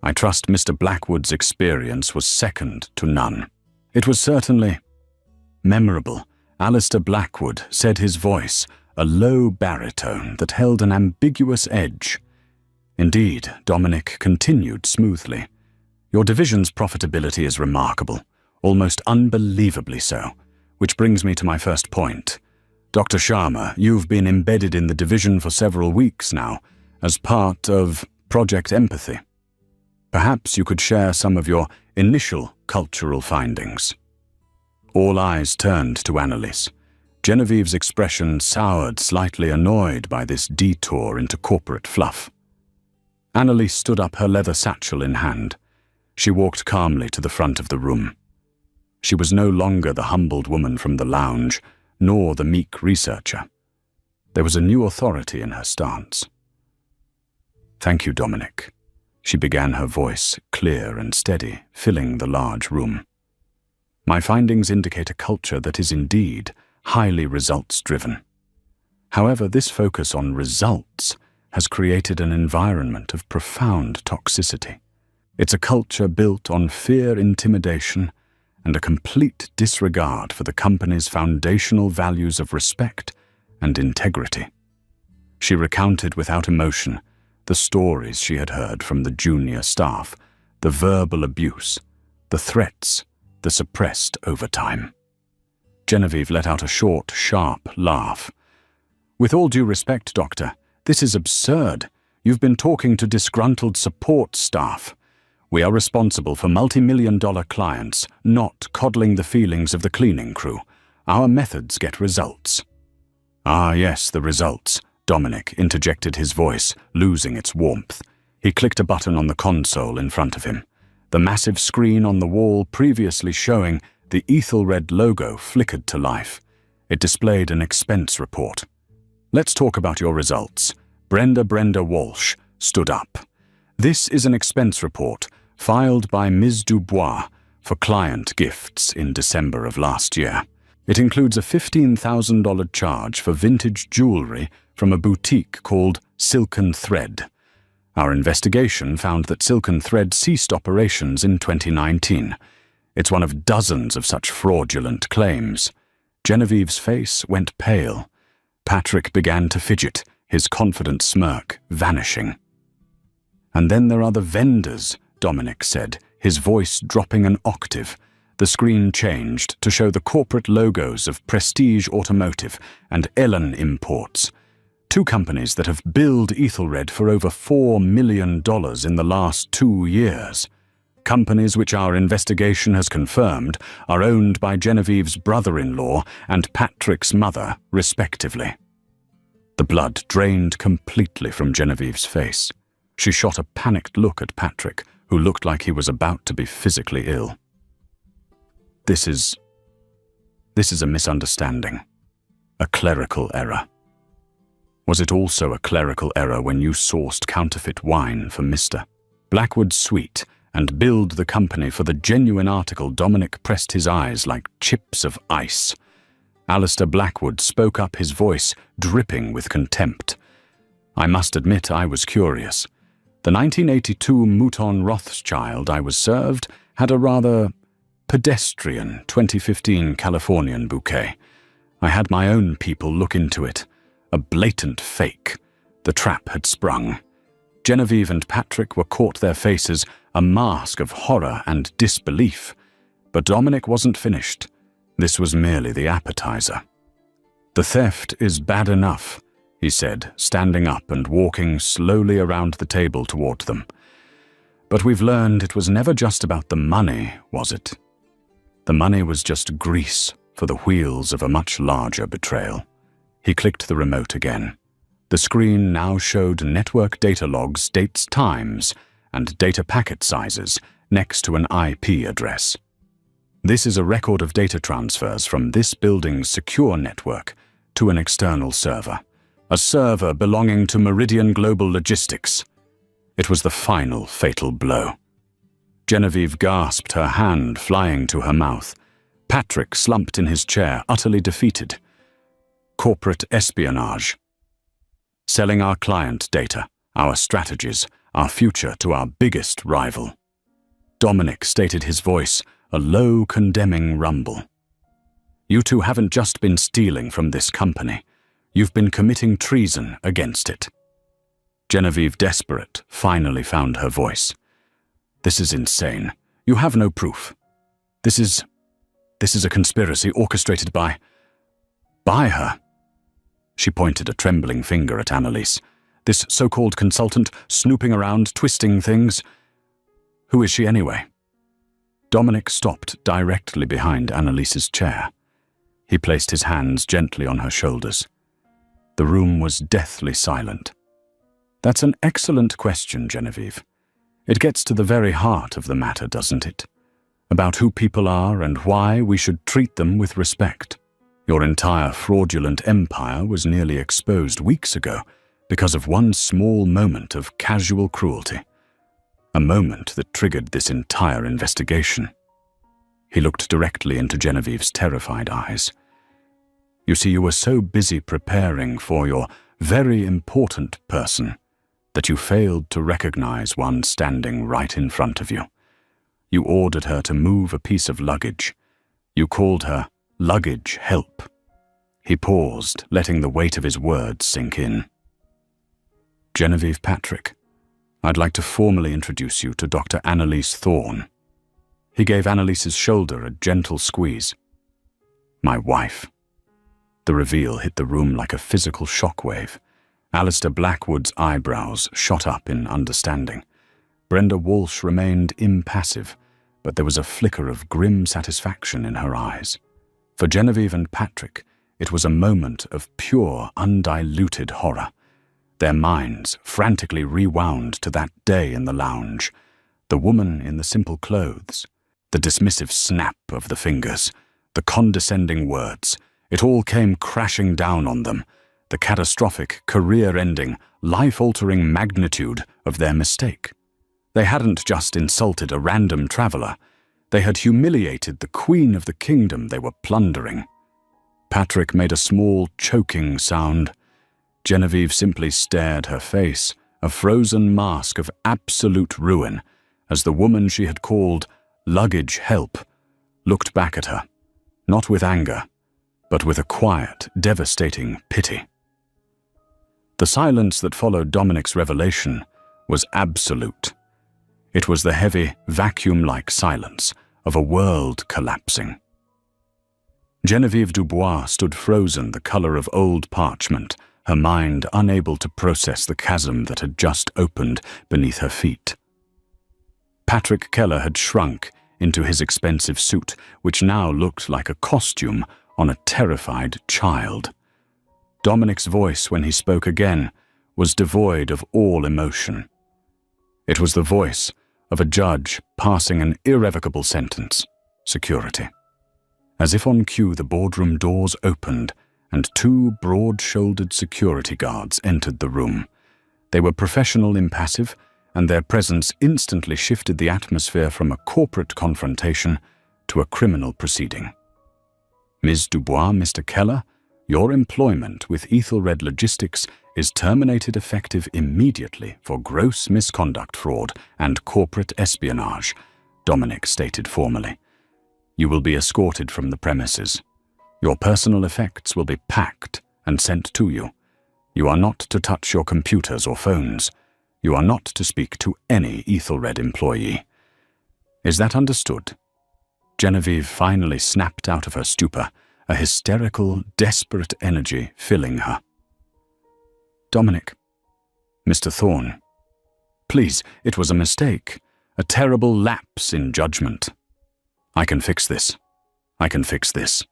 I trust Mr. Blackwood's experience was second to none." It was certainly memorable. Alistair Blackwood said, his voice a low baritone that held an ambiguous edge. "Indeed," Dominic continued smoothly. "Your division's profitability is remarkable, almost unbelievably so, which brings me to my first point. Dr. Sharma, you've been embedded in the division for several weeks now, as part of Project Empathy. Perhaps you could share some of your initial cultural findings." All eyes turned to Annalise. Genevieve's expression soured, slightly annoyed by this detour into corporate fluff. Annalise stood up, her leather satchel in hand. She walked calmly to the front of the room. She was no longer the humbled woman from the lounge, nor the meek researcher. There was a new authority in her stance. "Thank you, Dominic." She began, her voice clear and steady, filling the large room. "My findings indicate a culture that is indeed highly results-driven. However, this focus on results has created an environment of profound toxicity. It's a culture built on fear, intimidation, and a complete disregard for the company's foundational values of respect and integrity." She recounted without emotion the stories she had heard from the junior staff, the verbal abuse, the threats, the suppressed overtime. Genevieve let out a short, sharp laugh. "With all due respect, Doctor, this is absurd. You've been talking to disgruntled support staff. We are responsible for multi-million-dollar clients, not coddling the feelings of the cleaning crew. Our methods get results." "Ah, yes, the results," Dominic interjected, his voice losing its warmth. He clicked a button on the console in front of him. The massive screen on the wall previously showing the Ethelred logo flickered to life. It displayed an expense report. "Let's talk about your results." Brenda Walsh stood up. "This is an expense report filed by Ms. Dubois for client gifts in December of last year. It includes a $15,000 charge for vintage jewelry from a boutique called Silken Thread. Our investigation found that Silken Thread ceased operations in 2019. It's one of dozens of such fraudulent claims." Genevieve's face went pale. Patrick began to fidget, his confident smirk vanishing. "And then there are the vendors," Dominic said, his voice dropping an octave. The screen changed to show the corporate logos of Prestige Automotive and Ellen Imports, two companies that have billed Ethelred for over $4 million in the last 2 years. Companies which our investigation has confirmed are owned by Genevieve's brother-in-law and Patrick's mother, respectively. The blood drained completely from Genevieve's face. She shot a panicked look at Patrick, who looked like he was about to be physically ill. This is a misunderstanding. A clerical error. Was it also a clerical error when you sourced counterfeit wine for Mr. Blackwood's suite and billed the company for the genuine article? Dominic pressed his eyes like chips of ice. Alistair Blackwood spoke up, his voice dripping with contempt. "I must admit I was curious. The 1982 Mouton Rothschild I was served had a rather pedestrian 2015 Californian bouquet. I had my own people look into it. A blatant fake. The trap had sprung. Genevieve and Patrick were caught, their faces a mask of horror and disbelief. But Dominic wasn't finished. This was merely the appetizer. "The theft is bad enough," he said, standing up and walking slowly around the table toward them. "But we've learned it was never just about the money, was it? The money was just grease for the wheels of a much larger betrayal." He clicked the remote again. The screen now showed network data logs, dates, times, and data packet sizes next to an IP address. "This is a record of data transfers from this building's secure network to an external server. A server belonging to Meridian Global Logistics." It was the final fatal blow. Genevieve gasped, her hand flying to her mouth. Patrick slumped in his chair, utterly defeated. "Corporate espionage," selling our client data, our strategies, our future to our biggest rival. Dominic stated, his voice a low, condemning rumble. You two haven't just been stealing from this company. You've been committing treason against it. Genevieve, desperate, finally found her voice. This is insane. You have no proof. This is a conspiracy orchestrated by her. She pointed a trembling finger at Annalise. This so-called consultant, snooping around, twisting things. Who is she anyway? Dominic stopped directly behind Annalise's chair. He placed his hands gently on her shoulders. The room was deathly silent. That's an excellent question, Genevieve. It gets to the very heart of the matter, doesn't it? About who people are and why we should treat them with respect. Your entire fraudulent empire was nearly exposed weeks ago because of one small moment of casual cruelty. A moment that triggered this entire investigation. He looked directly into Genevieve's terrified eyes. You see, you were so busy preparing for your very important person that you failed to recognize one standing right in front of you. You ordered her to move a piece of luggage. You called her luggage help. He paused, letting the weight of his words sink in. Genevieve Patrick, I'd like to formally introduce you to Dr. Annalise Thorne. He gave Annalise's shoulder a gentle squeeze. My wife. The reveal hit the room like a physical shockwave. Alistair Blackwood's eyebrows shot up in understanding. Brenda Walsh remained impassive, but there was a flicker of grim satisfaction in her eyes. For Genevieve and Patrick, it was a moment of pure, undiluted horror. Their minds frantically rewound to that day in the lounge. The woman in the simple clothes, the dismissive snap of the fingers, the condescending words. It all came crashing down on them. The catastrophic, career-ending, life-altering magnitude of their mistake. They hadn't just insulted a random traveler. They had humiliated the queen of the kingdom they were plundering. Patrick made a small, choking sound. Genevieve simply stared, her face a frozen mask of absolute ruin, as the woman she had called luggage help looked back at her, not with anger, but with a quiet, devastating pity. The silence that followed Dominic's revelation was absolute. It was the heavy, vacuum-like silence of a world collapsing. Genevieve Dubois stood frozen, the color of old parchment, her mind unable to process the chasm that had just opened beneath her feet. Patrick Keller had shrunk into his expensive suit, which now looked like a costume on a terrified child. Dominic's voice, when he spoke again, was devoid of all emotion. It was the voice of a judge passing an irrevocable sentence: security. As if on cue, the boardroom doors opened, and two broad-shouldered security guards entered the room. They were professional, impassive, and their presence instantly shifted the atmosphere from a corporate confrontation to a criminal proceeding. Ms. Dubois, Mr. Keller, your employment with Ethelred Logistics is terminated effective immediately for gross misconduct, fraud, and corporate espionage, Dominic stated formally. You will be escorted from the premises. Your personal effects will be packed and sent to you. You are not to touch your computers or phones. You are not to speak to any Ethelred employee. Is that understood? Genevieve finally snapped out of her stupor, a hysterical, desperate energy filling her. Dominic, Mr. Thorne, please, it was a mistake, a terrible lapse in judgment. I can fix this. I can fix this.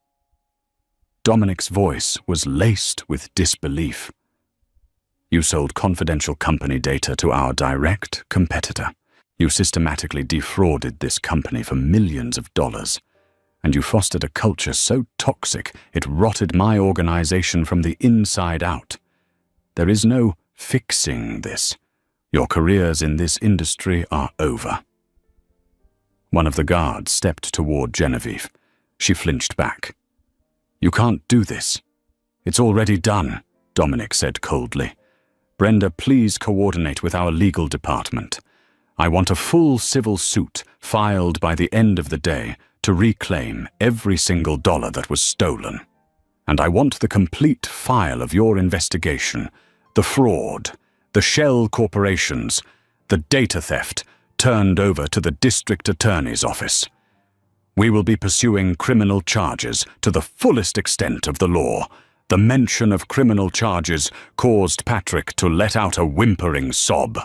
Dominic's voice was laced with disbelief. You sold confidential company data to our direct competitor. You systematically defrauded this company for millions of dollars. And you fostered a culture so toxic it rotted my organization from the inside out. There is no fixing this. Your careers in this industry are over. One of the guards stepped toward Genevieve. She flinched back. You can't do this. It's already done, Dominic said coldly. Brenda, please coordinate with our legal department. I want a full civil suit filed by the end of the day to reclaim every single dollar that was stolen. And I want the complete file of your investigation, the fraud, the shell corporations, the data theft turned over to the district attorney's office. We will be pursuing criminal charges to the fullest extent of the law. The mention of criminal charges caused Patrick to let out a whimpering sob.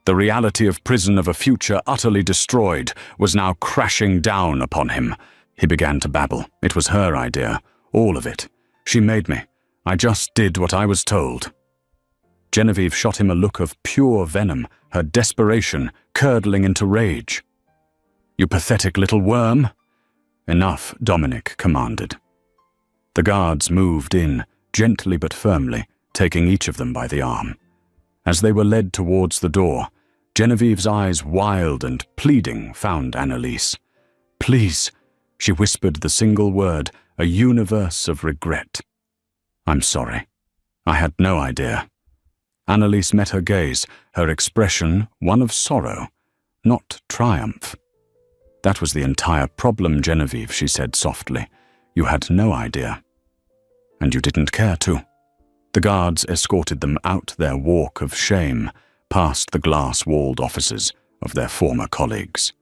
The reality of prison, of a future utterly destroyed, was now crashing down upon him. He began to babble. It was her idea, all of it. She made me. I just did what I was told. Genevieve shot him a look of pure venom, her desperation curdling into rage. "You pathetic little worm!" "Enough," Dominic commanded. The guards moved in, gently but firmly, taking each of them by the arm. As they were led towards the door, Genevieve's eyes, wild and pleading, found Annalise. "Please," she whispered the single word, a universe of regret. "I'm sorry. I had no idea." Annalise met her gaze, her expression one of sorrow, not triumph. "That was the entire problem, Genevieve," she said softly. "You had no idea. And you didn't care to." The guards escorted them out their walk of shame, past the glass-walled offices of their former colleagues.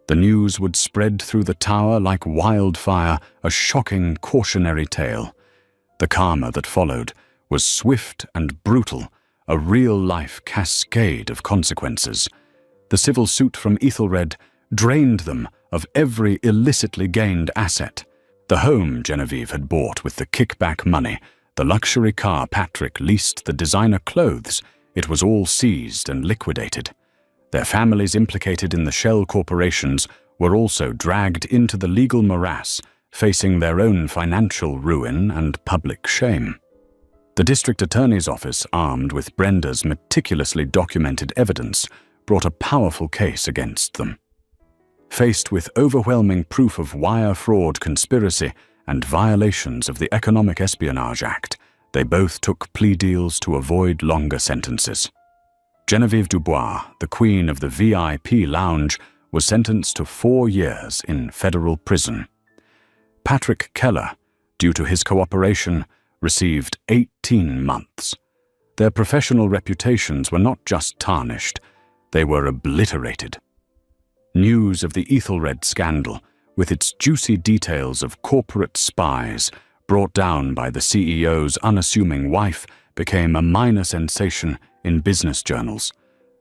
The news would spread through the tower like wildfire, a shocking cautionary tale. The karma that followed was swift and brutal, a real-life cascade of consequences. The civil suit from Ethelred drained them of every illicitly gained asset. The home Genevieve had bought with the kickback money, the luxury car Patrick leased, the designer clothes, it was all seized and liquidated. Their families implicated in the shell corporations were also dragged into the legal morass, facing their own financial ruin and public shame. The district attorney's office, armed with Brenda's meticulously documented evidence, brought a powerful case against them. Faced with overwhelming proof of wire fraud conspiracy and violations of the Economic Espionage Act, they both took plea deals to avoid longer sentences. Genevieve Dubois, the queen of the VIP lounge, was sentenced to 4 years in federal prison. Patrick Keller, due to his cooperation, received 18 months. Their professional reputations were not just tarnished, they were obliterated. News of the Ethelred scandal, with its juicy details of corporate spies brought down by the CEO's unassuming wife, became a minor sensation in business journals.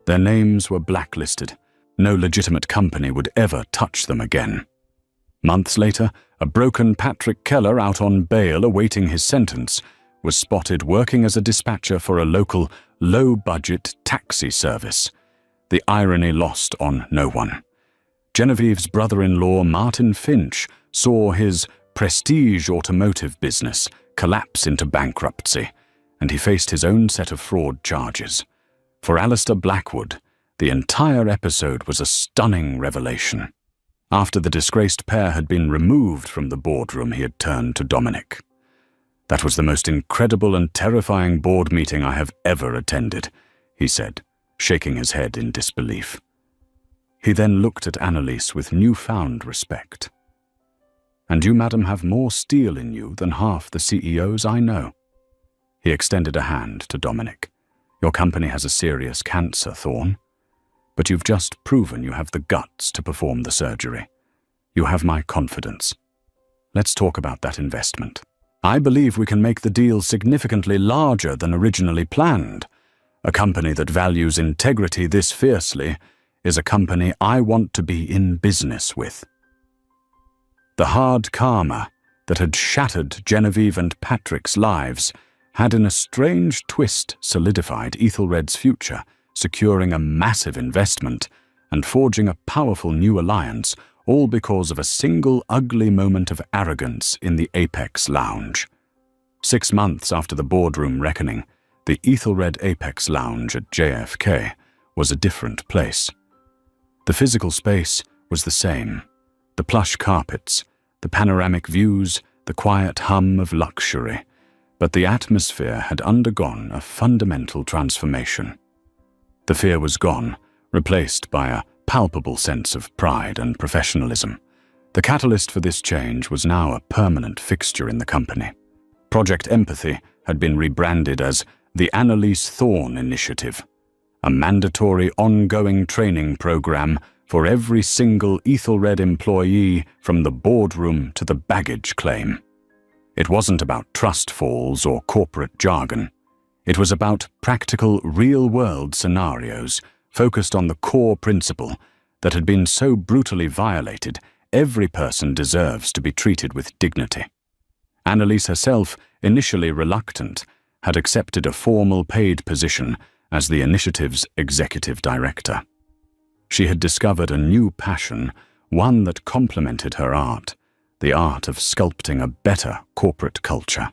Their names were blacklisted. No legitimate company would ever touch them again. Months later, a broken Patrick Keller, out on bail awaiting his sentence, was spotted working as a dispatcher for a local, low-budget taxi service. The irony lost on no one. Genevieve's brother-in-law, Martin Finch, saw his prestige automotive business collapse into bankruptcy, and he faced his own set of fraud charges. For Alistair Blackwood, the entire episode was a stunning revelation. After the disgraced pair had been removed from the boardroom, he had turned to Dominic. "That was the most incredible and terrifying board meeting I have ever attended," he said, shaking his head in disbelief. He then looked at Annalise with newfound respect. "And you, madam, have more steel in you than half the CEOs I know." He extended a hand to Dominic. "Your company has a serious cancer, Thorne. But you've just proven you have the guts to perform the surgery. You have my confidence. Let's talk about that investment. I believe we can make the deal significantly larger than originally planned. A company that values integrity this fiercely is a company I want to be in business with." The hard karma that had shattered Genevieve and Patrick's lives had in a strange twist solidified Ethelred's future, securing a massive investment and forging a powerful new alliance, all because of a single ugly moment of arrogance in the Apex Lounge. 6 months after the boardroom reckoning, the Ethelred Apex Lounge at JFK was a different place. The physical space was the same. The plush carpets, the panoramic views, the quiet hum of luxury. But the atmosphere had undergone a fundamental transformation. The fear was gone, replaced by a palpable sense of pride and professionalism. The catalyst for this change was now a permanent fixture in the company. Project Empathy had been rebranded as the Annalise Thorne Initiative, a mandatory ongoing training program for every single Ethelred employee from the boardroom to the baggage claim. It wasn't about trust falls or corporate jargon. It was about practical, real-world scenarios focused on the core principle that had been so brutally violated, every person deserves to be treated with dignity. Annalise herself, initially reluctant, had accepted a formal paid position as the initiative's executive director. She had discovered a new passion, one that complemented her art, the art of sculpting a better corporate culture.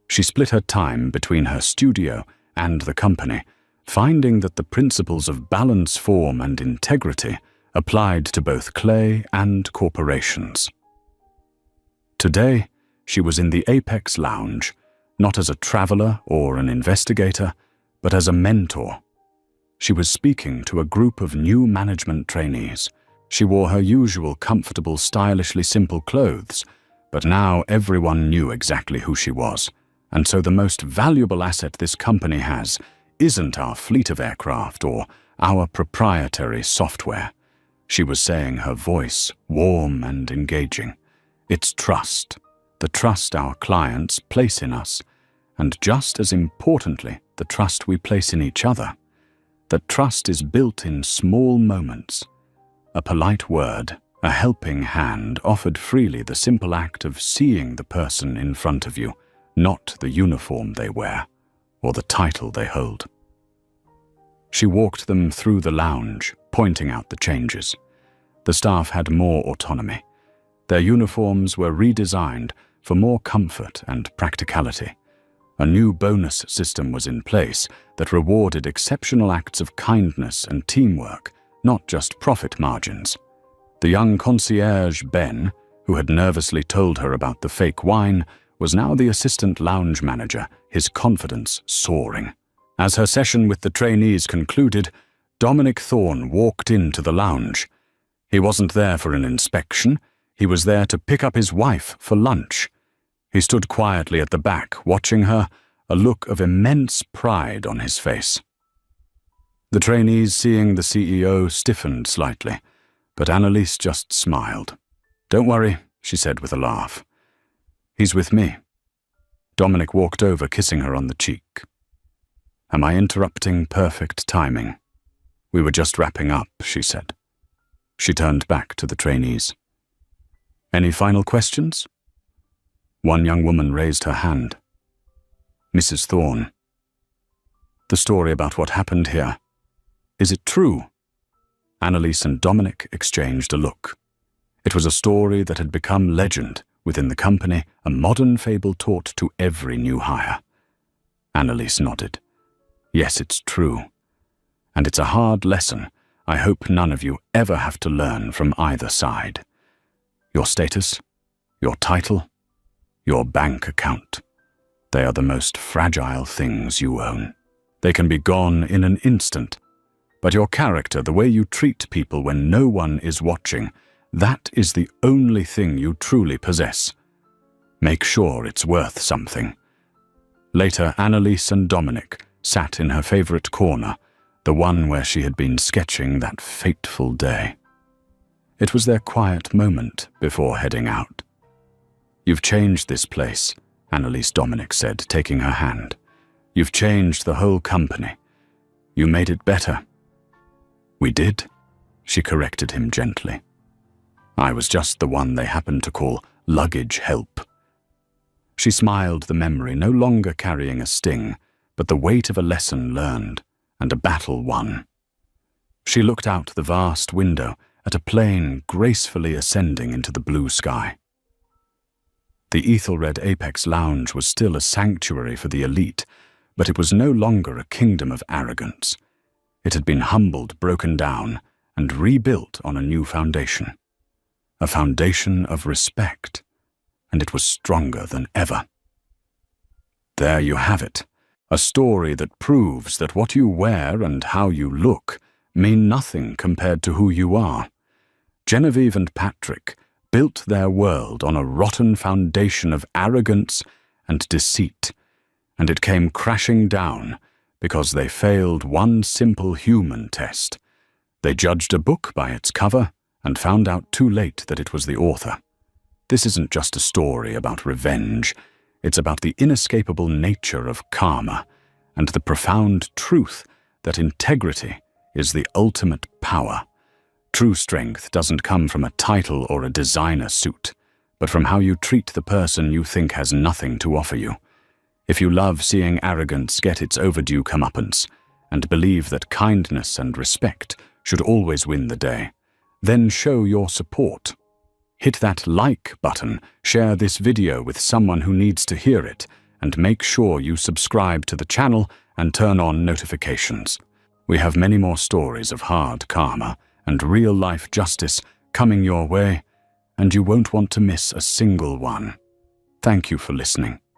She split her time between her studio and the company, finding that the principles of balance, form, and integrity applied to both clay and corporations. Today, she was in the Apex Lounge, not as a traveler or an investigator, but as a mentor. She was speaking to a group of new management trainees. She wore her usual comfortable, stylishly simple clothes, but now everyone knew exactly who she was. And so the most valuable asset this company has isn't our fleet of aircraft or our proprietary software. She was saying, her voice warm and engaging. It's trust, the trust our clients place in us, and just as importantly, the trust we place in each other. That trust is built in small moments. A polite word, a helping hand offered freely, the simple act of seeing the person in front of you, not the uniform they wear or the title they hold. She walked them through the lounge, pointing out the changes. The staff had more autonomy. Their uniforms were redesigned for more comfort and practicality. A new bonus system was in place that rewarded exceptional acts of kindness and teamwork, not just profit margins. The young concierge, Ben, who had nervously told her about the fake wine, was now the assistant lounge manager, his confidence soaring. As her session with the trainees concluded, Dominic Thorne walked into the lounge. He wasn't there for an inspection. He was there to pick up his wife for lunch. He stood quietly at the back, watching her, a look of immense pride on his face. The trainees, seeing the CEO, stiffened slightly, but Annalise just smiled. "Don't worry," she said with a laugh. "He's with me." Dominic walked over, kissing her on the cheek. "Am I interrupting perfect timing?" "We were just wrapping up," she said. She turned back to the trainees. "Any final questions?" One young woman raised her hand. "Mrs. Thorne, the story about what happened here, is it true?" Annalise and Dominic exchanged a look. It was a story that had become legend within the company, a modern fable taught to every new hire. Annalise nodded. "Yes, it's true. And it's a hard lesson I hope none of you ever have to learn from either side. Your status, your title, your bank account. They are the most fragile things you own. They can be gone in an instant. But your character, the way you treat people when no one is watching, that is the only thing you truly possess. Make sure it's worth something." Later, Annalise and Dominic sat in her favorite corner, the one where she had been sketching that fateful day. It was their quiet moment before heading out. "You've changed this place," Annalise Dominic said, taking her hand. "You've changed the whole company. You made it better." "We did," she corrected him gently. "I was just the one they happened to call luggage help." She smiled, the memory no longer carrying a sting, but the weight of a lesson learned and a battle won. She looked out the vast window at a plane gracefully ascending into the blue sky. The Ethelred Apex Lounge was still a sanctuary for the elite, but it was no longer a kingdom of arrogance. It had been humbled, broken down, and rebuilt on a new foundation. A foundation of respect, and it was stronger than ever. There you have it. A story that proves that what you wear and how you look mean nothing compared to who you are. Genevieve and Patrick built their world on a rotten foundation of arrogance and deceit, and it came crashing down because they failed one simple human test. They judged a book by its cover and found out too late that it was the author. This isn't just a story about revenge. It's about the inescapable nature of karma and the profound truth that integrity is the ultimate power. True strength doesn't come from a title or a designer suit, but from how you treat the person you think has nothing to offer you. If you love seeing arrogance get its overdue comeuppance, and believe that kindness and respect should always win the day, then show your support. Hit that like button, share this video with someone who needs to hear it, and make sure you subscribe to the channel and turn on notifications. We have many more stories of hard karma and real-life justice coming your way, and you won't want to miss a single one. Thank you for listening.